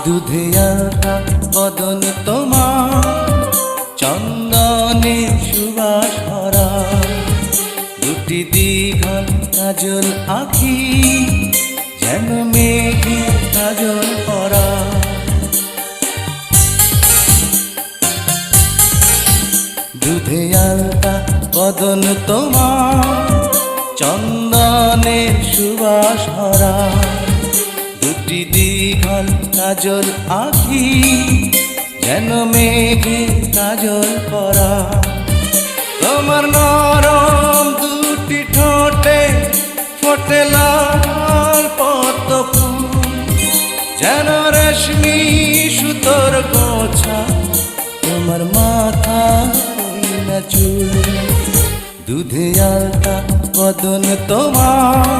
দুধে আলতা বদন তোমার, চন্দনে সুবাস ভরা, দুটি দীঘল কাজল আঁখি, যেন মেঘে কাজল পরা। দুধে আলতা বদন তোমার, চন্দনে সুবাস ভরা, দুটি দীঘল কাজল আঁখি, যেন মেঘে কাজল পরা। তোমার নরম দুটি ঠোঁটে ফোটে লাল পদ্ম ফুল, যেন রেশমি সুতোর গোছা, তোমার মাথা না চুল। দুধে আলতা বদন তোমার।